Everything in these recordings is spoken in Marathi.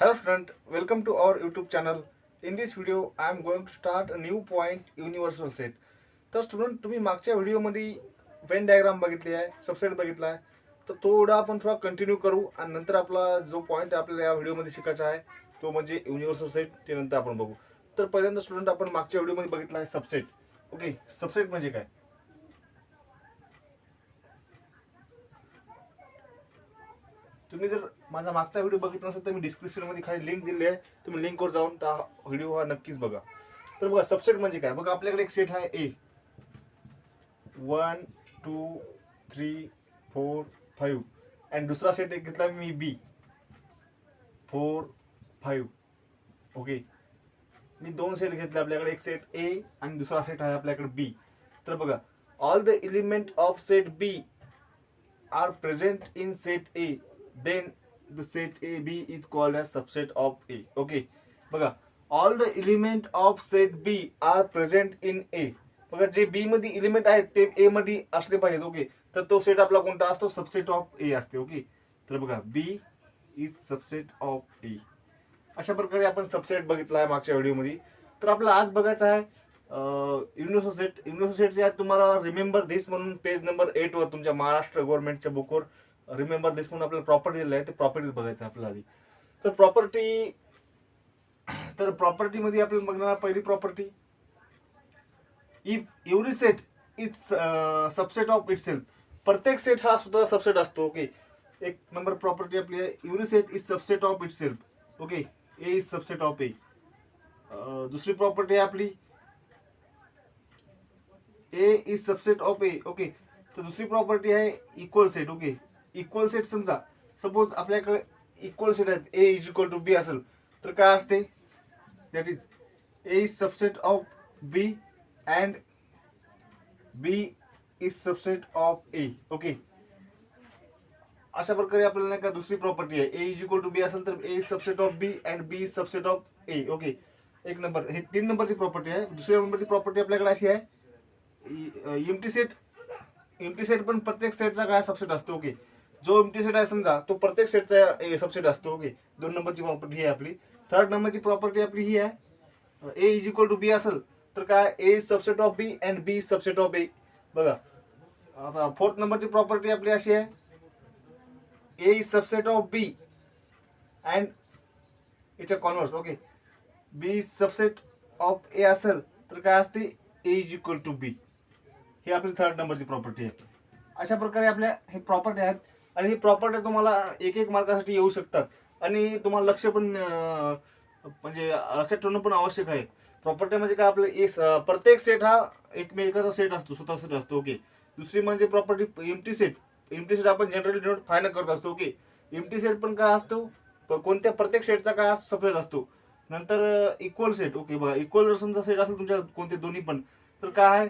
Hello student, welcome to our YouTube channel. In this video, I am going to start a new point universal set. तर स्टुडंट तुम्ही मागच्या व्हिडिओमध्ये वेन डायग्राम बघितली आहे, सबसेट बघितला आहे. तर थोडा आपण थोडा कंटिन्यू करू आणि नंतर आपला जो पॉईंट आपल्याला या व्हिडिओमध्ये शिकायचा आहे तो म्हणजे युनिव्हर्सल सेट. ते नंतर आपण बघू. तर पहिल्यांदा स्टुडंट आपण मागच्या व्हिडिओमध्ये बघितला आहे सबसेट. ओके, सबसेट म्हणजे काय? तुम्ही जर माझा मागचा व्हिडिओ बघितला नसेल तर मी डिस्क्रिप्शनमध्ये खाली लिंक दिली आहे, तुम्ही लिंकवर जाऊन त्या व्हिडिओ हा नक्कीच बघा. तर बघा सबसेट म्हणजे काय. बघा आपल्याकडे एक सेट आहे ए 1 2 3 4 5 आणि दुसरा सेट एक घेतला मी बी 4 5. ओके, मी दोन सेट घेतले. आपल्याकडे एक सेट ए आणि दुसरा सेट आहे आपल्याकडे बी. तर बघा all the element of set B are present in set A, then the set A B is called as subset of A. Okay, बघा all the element of set B are present in A. बघा जे बी मध्ये एलिमेंट आहेत ते ए मध्ये असले पाहिजेत. ओके, तर तो सेट आपला कोणता असतो? सबसेट ऑफ ए असते. ओके, तर बघा बी इज सबसेट ऑफ ए. अशा प्रकारे आपण सबसेट बघितला आहे मागच्या व्हिडिओमध्ये. तर आपल्याला आज बघायचं आहे युनिव्हर्सल सेट. युनिव्हर्सल सेट जे आहे तुम्हाला रिमेंबर दिस म्हणून पेज नंबर 8 वर तुमच्या महाराष्ट्र गव्हर्नमेंटच्या बुकवर रिमेंबर दिस म्हणून आपल्याला प्रॉपर्टी दिलेलं आहे. ते प्रॉपर्टी बघायचं आपल्याला आधी. तर प्रॉपर्टी मध्ये आपल्याला बघणार पहिली property, if every set is subset of itself. प्रत्येक सेट हा सुद्धा सबसेट असतो. ओके, एक नंबर प्रॉपर्टी आपली आहे, every set is subset of itself. Okay, A is subset of A. दुसरी प्रॉपर्टी आहे आपली, A is subset of A. Okay, तर दुसरी प्रॉपर्टी आहे equal set. Okay, equal set समजा सपोज आपल्याकडे इक्वल सेट आहेत, A is equal to B असेल तर काय असते? That is A is subset of B and B is subset of A. Okay, अशा प्रकारे आपल्याला नाही का दुसरी प्रॉपर्टी आहे, A is equal to B असेल तर A is subset of B and B is subset of A. Okay, एक नंबर. हे 3 नंबरची प्रॉपर्टी आहे. दुसऱ्या नंबरची प्रॉपर्टी आपल्याकडे अशी आहे, एम्प्टी सेट. एम्प्टी सेट पण प्रत्येक सेटचा काय सबसेट असतो. ओके, जो एम्प्टी सेट आहे समजा तो प्रत्येक सेटचा सबसेट असतो. ओके, 2 नंबरची प्रॉपर्टी ही आहे आपली. थर्ड नंबरची प्रॉपर्टी आपली ही आहे, A is equal to B असेल तर काय A is subset of B and B is subset of A. बघा आता फोर्थ नंबरची प्रॉपर्टी आपली अशी आहे, A is subset of B and it's a converse. Okay, B is subset of A असेल तर काय असते? A is equal to B. ही आपली थर्ड नंबरची प्रॉपर्टी आहे. अशा प्रकारे आपल्या हे प्रॉपर्टी आहेत आणि ही प्रॉपर्टी तुम्हाला एक एक मार्कासाठी येऊ शकतात आणि तुम्हाला लक्ष पण म्हणजे लक्षात ठेवणं पण आवश्यक आहे. प्रॉपर्टी म्हणजे काय, आपलं प्रत्येक सेट हा एकमेकाचा सेट असतो, स्वतः सेट असतो. ओके, दुसरी म्हणजे property empty set. Empty set आपण जनरली डिनोट फायनल करत असतो. ओके, एम्प्टी सेट पण काय असतो? कोणत्या प्रत्येक सेटचा काय सबसेट असतो. नंतर इक्वल सेट. ओके, बघा इक्वल जर समजा सेट असेल तुमच्या कोणते दोन्ही पण तर काय आहे,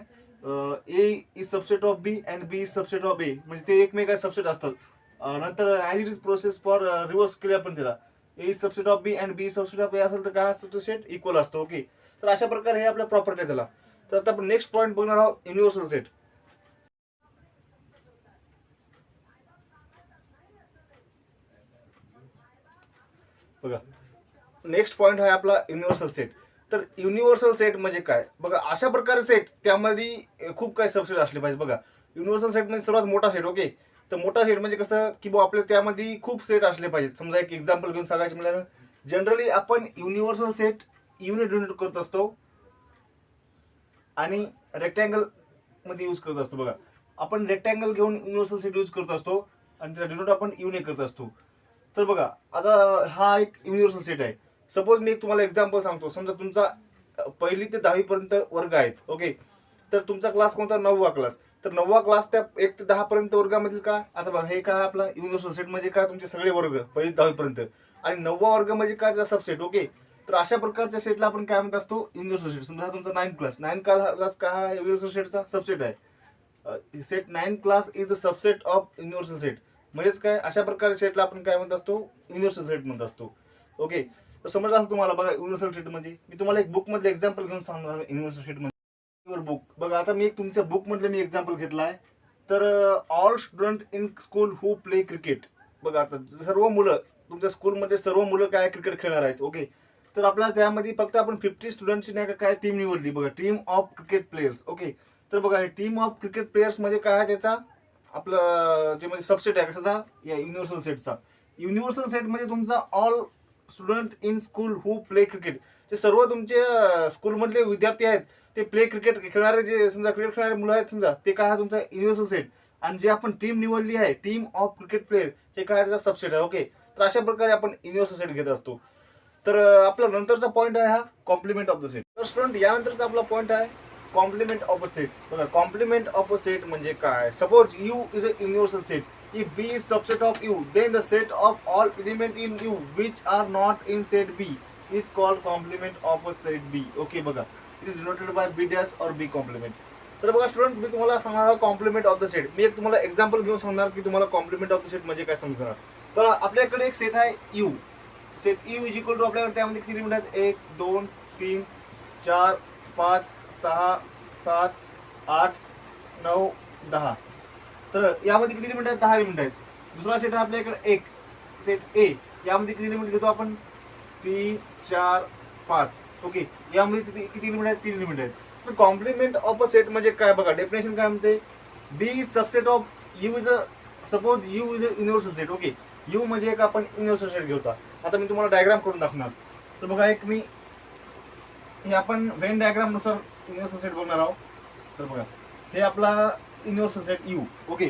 A is subset of B and B is subset of A, म्हणजे ते एकमेका सबसेट असतात. नंतर as it is process for reverse केली आपण त्याला, A is subset of B and B is subset of A असेल तर काय असतो? तो सेट इक्वल असतो. ओके, तर अशा प्रकारे हे आपल्या प्रॉपर्टी आहे त्याला. तर आता आपण नेक्स्ट पॉईंट बघणार आहोत, युनिव्हर्सल सेट. बघा नेक्स्ट पॉईंट आहे आपला युनिव्हर्सल सेट. तर युनिव्हर्सल सेट म्हणजे काय? बघा अशा प्रकारे सेट त्यामध्ये खूप काही सबसेट असले पाहिजे. बघा युनिव्हर्सल सेट म्हणजे सर्वात मोठा सेट. ओके, तर मोठा सेट म्हणजे कसं की आपल्या त्यामध्ये खूप सेट असले पाहिजेत. समजा एक एक्झाम्पल घेऊन सांगायचं म्हटलं, जनरली आपण युनिव्हर्सल सेट युनिट डिनोट करत असतो आणि रेक्टँगल मध्ये यूज करत असतो. बघा आपण रेक्टँगल घेऊन युनिव्हर्सल सेट यूज करत असतो आणि त्याला डिनोट आपण युने करत असतो. तर बघा आता हा एक युनिव्हर्सल सेट आहे. सपोज मी तुम्हाला एक्झाम्पल सांगतो. समजा तुमचा 1ली ते 10वी पर्यंत वर्ग आहेत. ओके, तर तुमचा क्लास कोणता? 9वा क्लास. तर 9वा क्लास त्या 1 ते 10 पर्यंत वर्गामधील काय? आता बघा हे काय आपला युनिव्हर्सल सेट म्हणजे काय, तुमचे सगळे वर्ग 1ली ते 10वी पर्यंत आणि 9वा वर्ग म्हणजे काय? सबसेट. ओके, तर अशा प्रकारच्या सेटला आपण काय म्हणत असतो? Universal set. समजा तुमचा 9th क्लास. 9th क्लास काय युनिव्हर्सल सेटचा सबसेट आहे. Set 9th class is the subset of universal set. म्हणजेच काय, अशा प्रकारे सेटला आपण काय म्हणत असतो? युनिव्हर्सल सेट म्हणत असतो. ओके, तर समजलं असं तुम्हाला. बघा युनिव्हर्सल सेट म्हणजे मी तुम्हाला एक बुक मधले एक्झाम्पल घेऊन सांगणार युनिव्हर्सल सेट म्हणजे बुक. बघा आता मी एक तुमच्या बुक मधले मी एक्झाम्पल घेतला आहे. तर all student in school who play cricket. बघा आता सर्व मुलं तुमच्या स्कूलमध्ये सर्व मुलं काय क्रिकेट खेळणार आहेत. ओके, तर आपल्याला त्यामध्ये फक्त आपण 50 स्टुडंटची नाही का काय टीम निवडली बघा, team of cricket players. Okay, तर बघा हे टीम ऑफ क्रिकेट प्लेयर्स म्हणजे काय आहे, त्याचा आपलं जे म्हणजे सबसेट आहे कशाचा, या युनिव्हर्सल सेटचा. युनिव्हर्सल सेट म्हणजे तुमचा all student in school who play cricket, जे सर्व तुमचे स्कूलमधले विद्यार्थी आहेत ते प्ले क्रिकेट खेळणारे, जे समजा क्रिकेट खेळणारे मुलं आहेत समजा, ते काय आहे तुमचा युनिव्हर्सल सेट. आणि जे आपण टीम निवडली आहे टीम ऑफ क्रिकेट प्लेयर, हे काय त्याचा सबसेट आहे. ओके, तर अशा प्रकारे आपण युनिव्हर्सल सेट घेत असतो. तर आपला नंतरचा पॉईंट आहे हा कॉम्प्लिमेंट ऑफ द सेट. तर स्टुडंट यानंतरचा आपला पॉईंट आहे कॉम्प्लिमेंट ऑफ अ सेट. बघा कॉम्प्लिमेंट ऑफ अ सेट म्हणजे काय, suppose U is a universal set. If B is subset of U, then the set of all element in U which are not in set B is called complement of a set B. Okay बघा, it is denoted by B dash or B complement. तर बघा स्टुडंट, मी तुम्हाला सांगणार आहे कॉम्प्लिमेंट ऑफ द सेट. मी एक तुम्हाला एक्झाम्पल घेऊन सांगणार की तुम्हाला कॉम्प्लिमेंट ऑफ द सेट म्हणजे काय समजणार. बघा आपल्याकडे एक सेट आहे U. Set U is equal to आपल्याकडे त्यामध्ये किती एलिमेंट आहेत, 1 2 3 4 5 6 7 8 9 10. तर यामध्ये किती एलिमेंट आहेत, 10 एलिमेंट आहेत. दुसरा सेट आहे आपल्याकडे एक सेट ए, यामध्ये किती एलिमेंट घेतो आपण, 3 4 5. ओके, यामध्ये किती एलिमेंट आहेत, 3 एलिमेंट आहेत. तर कॉम्प्लिमेंट ऑफ अ सेट म्हणजे काय बघा, डेफिनेशन काय म्हणते, B is subset of U is a, suppose U is a universal set. Okay, U म्हणजे एक आपण युनिव्हर्सल सेट घेतो. आता मी तुम्हाला डायग्राम करून दाखवणार. तर बघा एक मी हे आपण वेन डायग्राम नुसार युनिव्हर्सल सेट बघणार आहोत. तर बघा हे आपला युनिव्हर्सल सेट यू. ओके,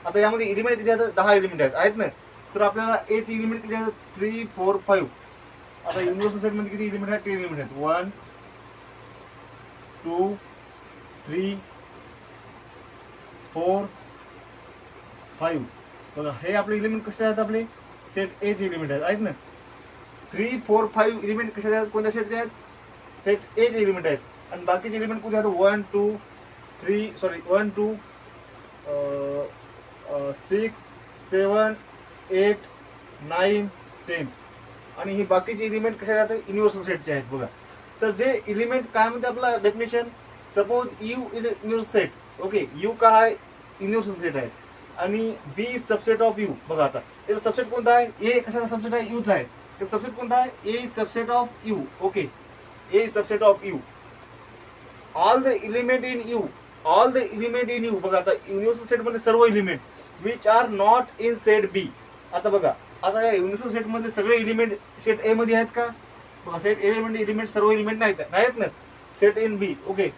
आता यामध्ये एलिमेंट किती आहेत, 10 एलिमेंट आहेत ना. तर आपल्याला ए ची एलिमेंट किती आहेत, 3 4 5. आता युनिव्हर्सल सेट मध्ये किती एलिमेंट आहेत, 10 एलिमेंट आहेत. 1 2 3 4 5. बघा हे आपले एलिमेंट कसे आहेत, आपले सेट ए चे एलिमेंट आहेत ना. 3 4 5 एलिमेंट कसे आहेत, कोणत्या सेटचे आहेत, सेट ए चे एलिमेंट आहेत. आणि बाकीचे एलिमेंट कोणते आहेत, 1 2 6 7 8 9 10. आणि ही बाकीचे एलिमेंट कशा आहेत, युनिव्हर्सल सेटचे आहेत. बघा तर जे एलिमेंट काय म्हणते आपला definition, suppose U is a universal set. Okay, you का आहे युनिव्हर्सल सेट आहे आणि बी इज सबसेट ऑफ यू. बघा आता याचा सबसेट कोणता आहे, ए कशाचा सबसेट आहे, यूचा आहे. त्याचा सबसेट कोणता आहे, A is subset of U. Okay, A is subset of U. All the element in U, all the element in U. बघा आता युनिव्हर्सल सेट मध्ये सर्व element which are not in set B. आता बघा आता या युनिव्हर्सल सेट मध्ये सगळे एलिमेंट सेट ए मध्ये आहेत का, बघा सेट ए मध्ये एलिमेंट सर्व एलिमेंट नाहीत ना, set in B. Okay,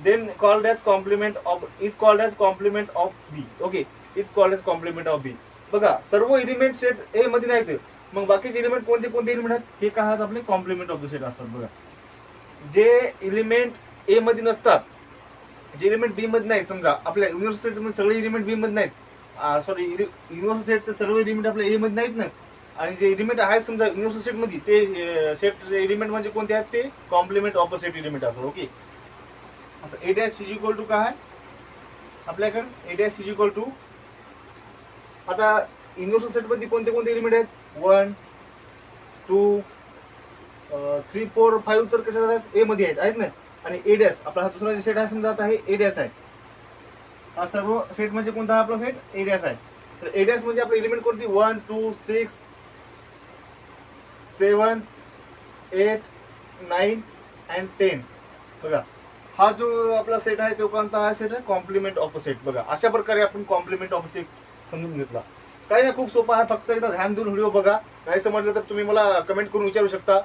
then called as complement of, is called as complement of B. Okay, is called as complement of B. बघा सर्व एलिमेंट सेट ए मध्ये नाहीत, मग बाकीचे एलिमेंट कोणते कोणते एलिमेंट आहेत, हे काय आहेत आपले कॉम्प्लिमेंट ऑफ द सेट असतात. बघा जे एलिमेंट ए मध्ये नसतात, जे एलिमेंट बी मध्ये नाहीत, समजा आपल्या युनिव्हर्सल सेट मध्ये सगळे एलिमेंट बी मध्ये नाहीत, सॉरी युनिव्हर्सल सेटचे सर्व एलिमेंट आपल्या ए मध्ये नाहीत ना, आणि जे एलिमेंट आहेत समजा युनिव्हर्सल सेट मध्ये, ते सेट एलिमेंट म्हणजे कोणते आहेत, ते कॉम्प्लिमेंट ऑफ सेट एलिमेंट असतात. ओके, आता A dash is equal to काय आहे आपल्याकडे, A dash is equal to, आता युनिव्हर्सल सेट मध्ये कोणते कोणते एलिमेंट आहेत, 1 2 3 4 5 तर कसे आहेत, ए मध्ये आहेत ना. आणि ए डॅश आपला हा दुसरा जे सेट आहे समजा, आता हे ए डॅश आहे. हा सर्व सेट म्हणजे कोणता आहे आपला सेट, ए डॅश आहे. तर ए डॅश म्हणजे आपले एलिमेंट कोणती, 1 2 6 7 8 9 and 10. बघा हा जो आपला सेट आहे तो कोणता हा सेट आहे, कॉम्प्लिमेंट ऑफ अ सेट. बघा अशा प्रकारे आपण कॉम्प्लिमेंट ऑफ अ सेट समजून घेतला. काही नाही, खूप सोपा आहे, फक्त एकदा ध्यान देऊन व्हिडिओ बघा. नाही समजलं तर तुम्ही मला कमेंट करून विचारू शकता.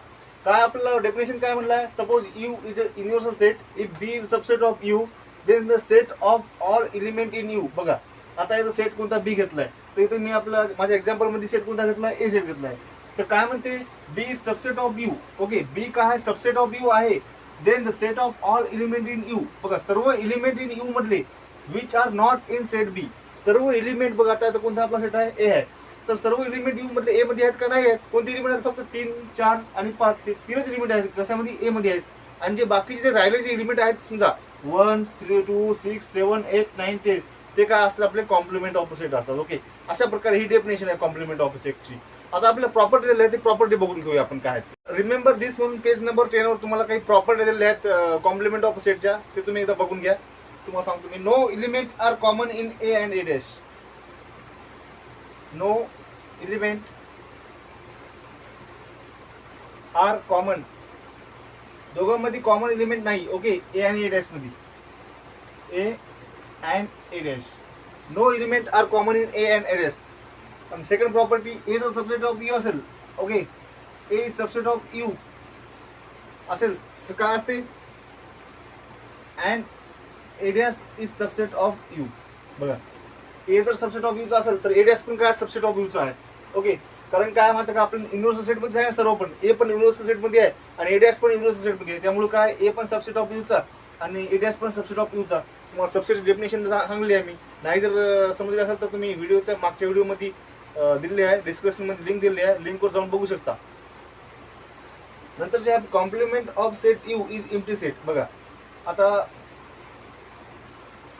काय आपल्याला डेफिनेशन काय म्हणलं, suppose U is a universal set if B is subset of U then the set of all element in U. बघा आता याचा सेट कोणता, बी घेतलाय, तर इथे मी आपला माझ्या एक्झाम्पल मध्ये सेट कोणता घेतलाय, ए सेट घेतलाय. तर काय म्हणते, B is subset of U. Okay, B काय आहे, सबसेट ऑफ यू आहे. Then the set of all element in U. बघा सर्व एलिमेंट इन यू मधले which are not in set B, सर्व एलिमेंट बघा आता कोणता आपला सेट आहे, ए आहे. तर सर्व एलिमेंट यू मधले ए मध्ये आहेत का, नाही आहेत. कोणते एलिमेंट आहेत, फक्त 3 4 आणि 5 तीनच एलिमेंट आहेत कशामध्ये, ए मध्ये आहेत. आणि जे बाकीचे जे राहिलेचे एलिमेंट आहेत समजा 1 3 2 6 7 8 9 10, ते काय असतात आपले कॉम्प्लिमेंट ऑफ सेट असतात. ओके, अशा प्रकारे ही डेफिनेशन आहे कॉम्प्लिमेंट ऑफ सेटची. आता आपल्या प्रॉपर्टी दिल्या आहेत, ते प्रॉपर्टी बघून घेऊया आपण काय आहेत. रिमेंबर दिस म्हणून पेज नंबर 10 वर तुम्हाला काही प्रॉपर्टी दिलेल्या आहेत कॉम्प्लिमेंट ऑफ सेटच्या, ते तुम्ही एकदा बघून घ्या. तुम्हाला सांगतो मी, no element are common in A and A dash. No element are common, दोघांमध्ये कॉमन एलिमेंट नाही. ओके, ए आणि ए डॅश मध्ये, A and A dash, no element are common in A and A dash. Second property, A जर सबसेट ऑफ यू असेल, okay, A is subset of U असेल तर काय असते, and A dash is subset of U. बघा, ए जर सबसेट ऑफ यूचा असेल तर ए डॅश पण काय सबसेट ऑफ यूचा आहे. ओके, कारण काय माहिती का, आपण युनिव्हर्सल सेटमध्ये आहे सर्व, पण ए पण युनिव्हर्सल सेटमध्ये आहे आणि ए डॅश पण युनिव्हर्सल सेटमध्ये आहे. त्यामुळे काय, ए पण सबसेट ऑफ यूचा आणि ए डॅश पण सबसेट ऑफ यूचा. तुम्हाला सबसेट डेफिनेशन सांगली आहे मी. नाही जर समजलं असेल तर तुम्ही व्हिडिओच्या मागच्या व्हिडिओमध्ये दिलेली आहे, डिस्क्रिप्शनमध्ये लिंक दिलेली आहे, लिंकवर जाऊन बघू शकता. नंतर जे आहे complement of set U is empty set. बघा आता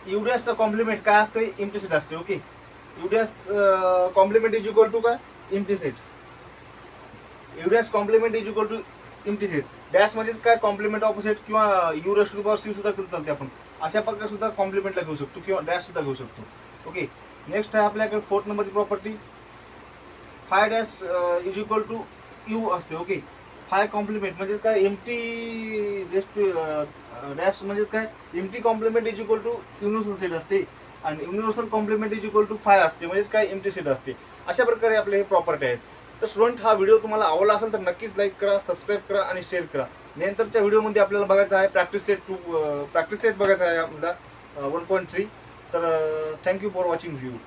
यू डॅशचा कॉम्प्लिमेंट काय असते, एम्प्टी सेट असते. Okay, U dash complement is equal to काय, empty set. U dash complement is equal to empty set. Dash म्हणजेच काय, कॉम्प्लिमेंट ऑफ सेट किंवा U raise to the power C सुद्धा करू चालते. आपण अशा प्रकारे सुद्धा कॉम्प्लिमेंटला घेऊ शकतो किंवा डॅश सुद्धा घेऊ शकतो. ओके, नेक्स्ट आहे आपल्याकडे 4th नंबरची property, phi dash is equal to U असते. ओके, फाय कॉम्प्लिमेंट म्हणजे काय, एम्प्टी रेस टू डॅश म्हणजेच काय, empty complement is equal to universal set असते आणि universal complement is equal to phi असते, म्हणजेच काय, एम्प्टी सेट असते. अशा प्रकारे आपले हे प्रॉपर्टी आहेत. तर स्टुडंट, हा व्हिडिओ तुम्हाला आवडला असेल तर नक्कीच लाईक करा, सबस्क्राईब करा आणि शेअर करा. नंतरच्या व्हिडिओमध्ये आपल्याला बघायचं आहे प्रॅक्टिस सेट बघायचा आहे आपल्याला 1.3. तर थँक्यू फॉर वॉचिंग व्हिडिओ.